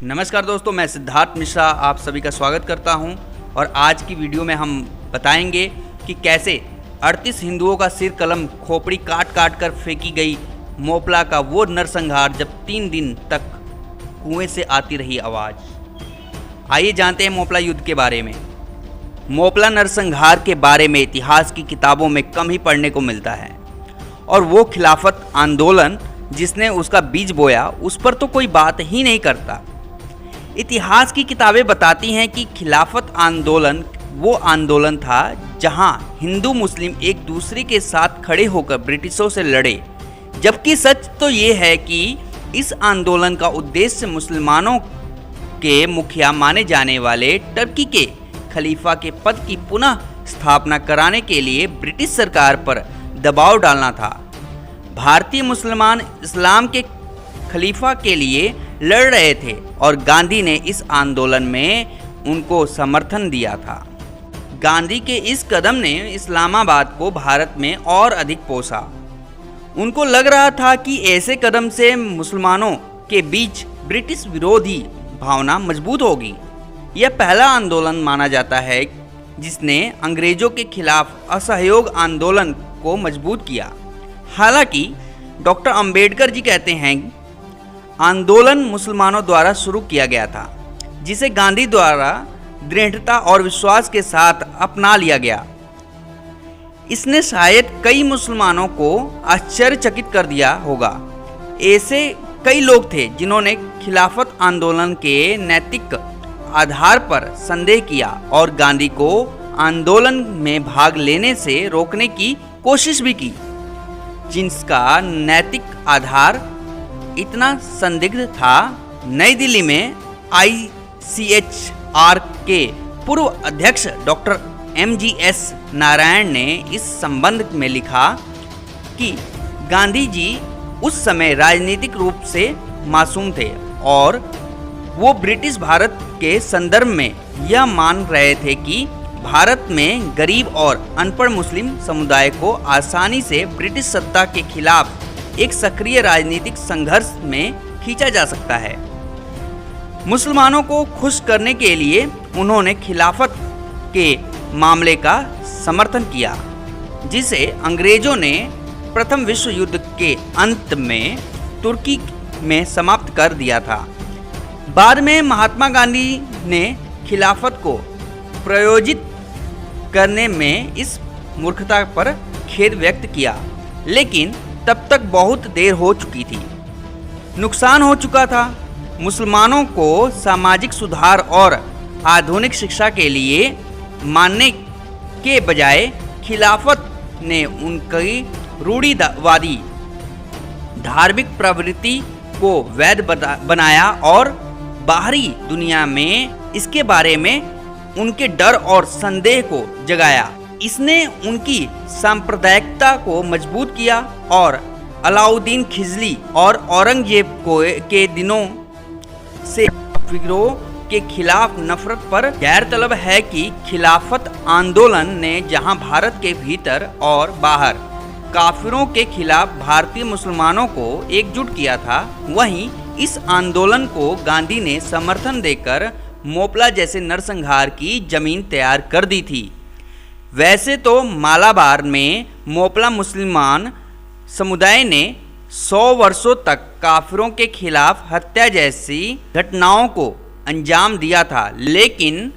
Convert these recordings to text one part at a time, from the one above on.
नमस्कार दोस्तों, मैं सिद्धार्थ मिश्रा आप सभी का स्वागत करता हूं और आज की वीडियो में हम बताएंगे कि कैसे 38 हिंदुओं का सिर कलम खोपड़ी काट काट कर फेंकी गई मोपला का वो नरसंहार, जब 3 दिन तक कुएं से आती रही आवाज़। आइए जानते हैं मोपला युद्ध के बारे में। मोपला नरसंहार के बारे में इतिहास की किताबों में कम ही पढ़ने को मिलता है और वो खिलाफत आंदोलन जिसने उसका बीज बोया उस पर तो कोई बात ही नहीं करता। इतिहास की किताबें बताती हैं कि खिलाफत आंदोलन वो आंदोलन था जहां हिंदू मुस्लिम एक दूसरे के साथ खड़े होकर ब्रिटिशों से लड़े, जबकि सच तो ये है कि इस आंदोलन का उद्देश्य मुसलमानों के मुखिया माने जाने वाले टर्की के खलीफा के पद की पुनः स्थापना कराने के लिए ब्रिटिश सरकार पर दबाव डालना था। भारतीय मुसलमान इस्लाम के खलीफा के लिए लड़ रहे थे और गांधी ने इस आंदोलन में उनको समर्थन दिया था। गांधी के इस कदम ने इस्लामाबाद को भारत में और अधिक पोसा। उनको लग रहा था कि ऐसे कदम से मुसलमानों के बीच ब्रिटिश विरोधी भावना मजबूत होगी। यह पहला आंदोलन माना जाता है जिसने अंग्रेजों के खिलाफ असहयोग आंदोलन को मजबूत किया। हालांकि डॉक्टर अंबेडकर जी कहते हैं आंदोलन मुसलमानों द्वारा शुरू किया गया था, जिसे गांधी द्वारा दृढ़ता और विश्वास के साथ अपना लिया गया। इसने शायद कई मुसलमानों को आश्चर्यचकित कर दिया होगा। ऐसे कई लोग थे जिन्होंने खिलाफत आंदोलन के नैतिक आधार पर संदेह किया और गांधी को आंदोलन में भाग लेने से रोकने की कोशिश भी की, जिसका नैतिक आधार इतना संदिग्ध था। नई दिल्ली में ICHR के पूर्व अध्यक्ष डॉक्टर MGS नारायण ने इस संबंध में लिखा कि गांधी जी उस समय राजनीतिक रूप से मासूम थे और वो ब्रिटिश भारत के संदर्भ में यह मान रहे थे कि भारत में गरीब और अनपढ़ मुस्लिम समुदाय को आसानी से ब्रिटिश सत्ता के खिलाफ एक सक्रिय राजनीतिक संघर्ष में खींचा जा सकता है। मुसलमानों को खुश करने के लिए उन्होंने खिलाफत के मामले का समर्थन किया, जिसे अंग्रेजों ने प्रथम विश्व युद्ध के अंत में तुर्की में समाप्त कर दिया था। बाद में महात्मा गांधी ने खिलाफत को प्रायोजित करने में इस मूर्खता पर खेद व्यक्त किया, लेकिन तब तक बहुत देर हो चुकी थी। नुकसान हो चुका था। मुसलमानों को सामाजिक सुधार और आधुनिक शिक्षा के लिए मानने के बजाय खिलाफत ने उनकी रूढ़िवादी धार्मिक प्रवृत्ति को वैध बनाया और बाहरी दुनिया में इसके बारे में उनके डर और संदेह को जगाया। इसने उनकी सांप्रदायिकता को मजबूत किया और अलाउद्दीन खिलजी और औरंगजेब के दिनों से फिक्रों के खिलाफ नफरत पर गैरतलब है कि खिलाफत आंदोलन ने जहां भारत के भीतर और बाहर काफिरों के खिलाफ भारतीय मुसलमानों को एकजुट किया था, वहीं इस आंदोलन को गांधी ने समर्थन देकर मोपला जैसे नरसंहार की जमीन तैयार कर दी थी। वैसे तो मालाबार में मोपला मुसलमान समुदाय ने 100 वर्षों तक काफिरों के खिलाफ हत्या जैसी घटनाओं को अंजाम दिया था, लेकिन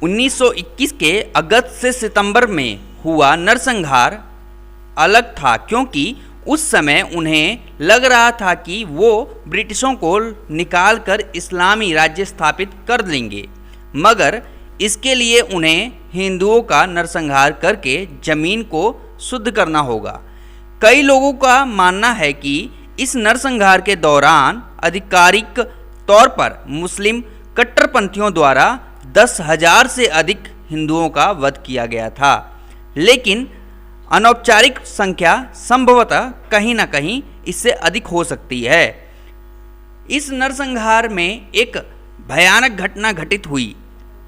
1921 के अगस्त से सितंबर में हुआ नरसंहार अलग था, क्योंकि उस समय उन्हें लग रहा था कि वो ब्रिटिशों को निकालकर इस्लामी राज्य स्थापित कर लेंगे, मगर इसके लिए उन्हें हिंदुओं का नरसंहार करके जमीन को शुद्ध करना होगा। कई लोगों का मानना है कि इस नरसंहार के दौरान आधिकारिक तौर पर मुस्लिम कट्टरपंथियों द्वारा 10,000 से अधिक हिंदुओं का वध किया गया था, लेकिन अनौपचारिक संख्या संभवतः कहीं न कहीं इससे अधिक हो सकती है। इस नरसंहार में एक भयानक घटना घटित हुई।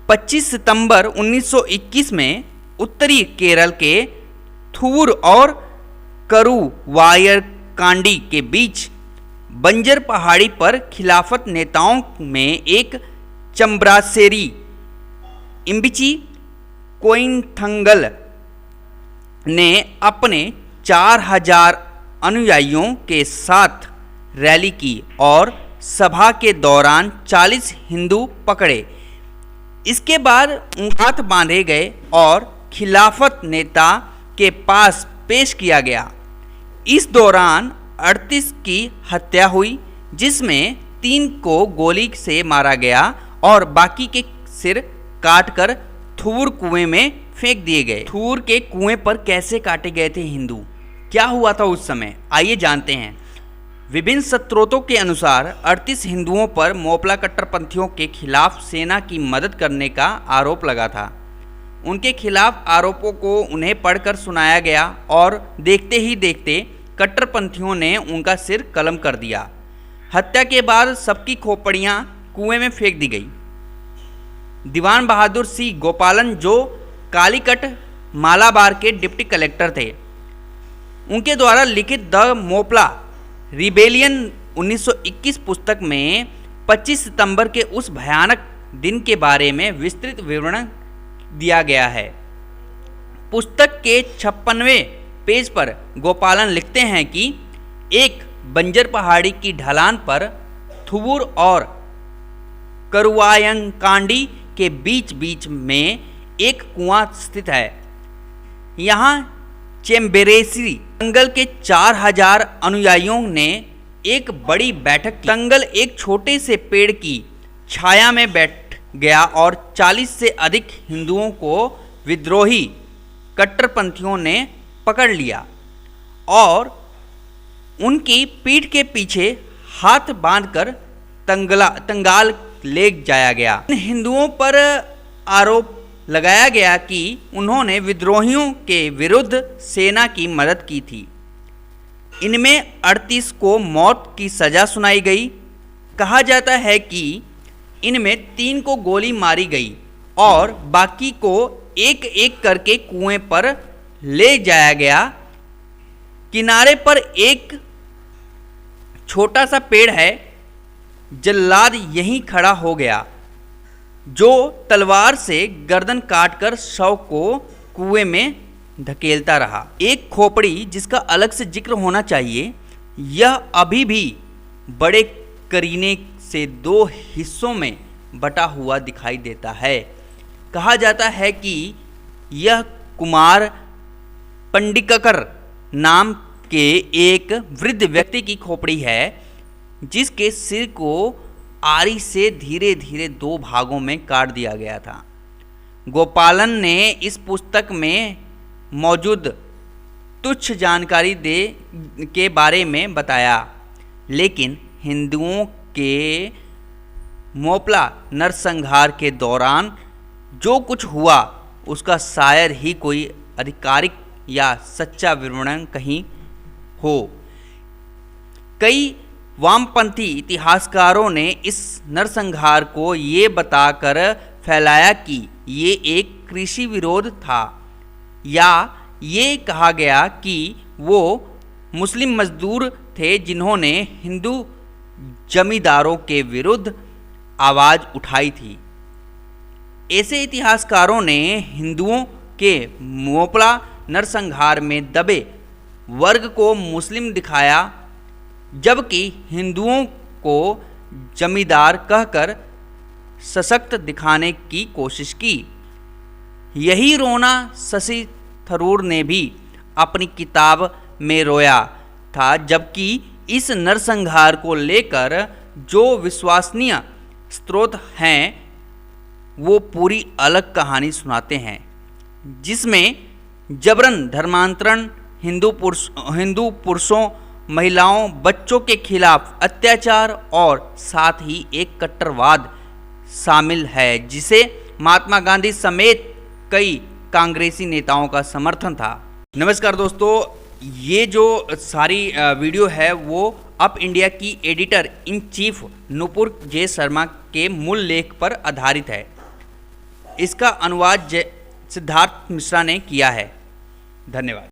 25 सितंबर 1921 में उत्तरी केरल के थूर और करुवायरकांडी के बीच बंजर पहाड़ी पर खिलाफत नेताओं में एक चंब्रासेरी इम्बिची कोइनथंगल ने अपने 4000 अनुयायियों के साथ रैली की और सभा के दौरान 40 हिंदू पकड़े। इसके बाद हाथ बांधे गए और खिलाफत नेता के पास पेश किया गया। इस दौरान 38 की हत्या हुई, जिसमें 3 को गोली से मारा गया और बाकी के सिर काटकर थूर कुएं में फेंक दिए गए। थूर के कुएं पर कैसे काटे गए थे हिंदू, क्या हुआ था उस समय, आइए जानते हैं। विभिन्न स्रोतों के अनुसार 38 हिंदुओं पर मोपला कट्टरपंथियों के खिलाफ सेना की मदद करने का आरोप लगा था। उनके खिलाफ आरोपों को उन्हें पढ़कर सुनाया गया और देखते ही देखते कट्टरपंथियों ने उनका सिर कलम कर दिया। हत्या के बाद सबकी खोपड़ियां कुएं में फेंक दी गई। दीवान बहादुर सिंह गोपालन, जो कालीकट मालाबार के डिप्टी कलेक्टर थे, उनके द्वारा लिखित द मोपला रिबेलियन 1921 पुस्तक में 25 सितंबर के उस भयानक दिन के बारे में विस्तृत विवरण दिया गया है। पुस्तक के 56वें पेज पर गोपालन लिखते हैं कि एक बंजर पहाड़ी की ढलान पर थुबुर और करुआयंकांडी के बीच बीच में एक कुआं स्थित है। यहाँ चेम्बेरेसी दंगल के 4000 अनुयायियों ने एक बड़ी बैठक की। दंगल एक छोटे से पेड़ की छाया में बैठ गया और 40 से अधिक हिंदुओं को विद्रोही कट्टरपंथियों ने पकड़ लिया और उनकी पीठ के पीछे हाथ बांधकर तंगाल ले जाया गया। इन हिंदुओं पर आरोप लगाया गया कि उन्होंने विद्रोहियों के विरुद्ध सेना की मदद की थी। इनमें 38 को मौत की सजा सुनाई गई। कहा जाता है कि इनमें 3 को गोली मारी गई और बाकी को एक एक करके कुएं पर ले जाया गया। किनारे पर एक छोटा सा पेड़ है। जल्लाद यहीं खड़ा हो गया, जो तलवार से गर्दन काटकर शव को कुएं में धकेलता रहा। एक खोपड़ी जिसका अलग से जिक्र होना चाहिए, यह अभी भी बड़े करीने से 2 हिस्सों में बटा हुआ दिखाई देता है। कहा जाता है कि यह कुमार पंडिककर नाम के एक वृद्ध व्यक्ति की खोपड़ी है, जिसके सिर को आरी से धीरे धीरे 2 भागों में काट दिया गया था। गोपालन ने इस पुस्तक में मौजूद तुच्छ जानकारी के बारे में बताया, लेकिन हिंदुओं के मोपला नरसंहार के दौरान जो कुछ हुआ उसका शायद ही कोई आधिकारिक या सच्चा विवरण कहीं हो। कई वामपंथी इतिहासकारों ने इस नरसंहार को ये बताकर फैलाया कि ये एक कृषि विरोध था, या ये कहा गया कि वो मुस्लिम मजदूर थे जिन्होंने हिंदू जमींदारों के विरुद्ध आवाज़ उठाई थी। ऐसे इतिहासकारों ने हिंदुओं के मोपला नरसंहार में दबे वर्ग को मुस्लिम दिखाया, जबकि हिंदुओं को जमींदार कहकर सशक्त दिखाने की कोशिश की। यही रोना शशि थरूर ने भी अपनी किताब में रोया था, जबकि इस नरसंहार को लेकर जो विश्वसनीय स्रोत हैं वो पूरी अलग कहानी सुनाते हैं, जिसमें जबरन धर्मांतरण, हिंदू पुरुषों, महिलाओं, बच्चों के खिलाफ अत्याचार और साथ ही एक कट्टरवाद शामिल है, जिसे महात्मा गांधी समेत कई कांग्रेसी नेताओं का समर्थन था। नमस्कार दोस्तों, ये जो सारी वीडियो है वो अप इंडिया की एडिटर इन चीफ नुपुर जे शर्मा के मूल लेख पर आधारित है। इसका अनुवाद सिद्धार्थ मिश्रा ने किया है। धन्यवाद।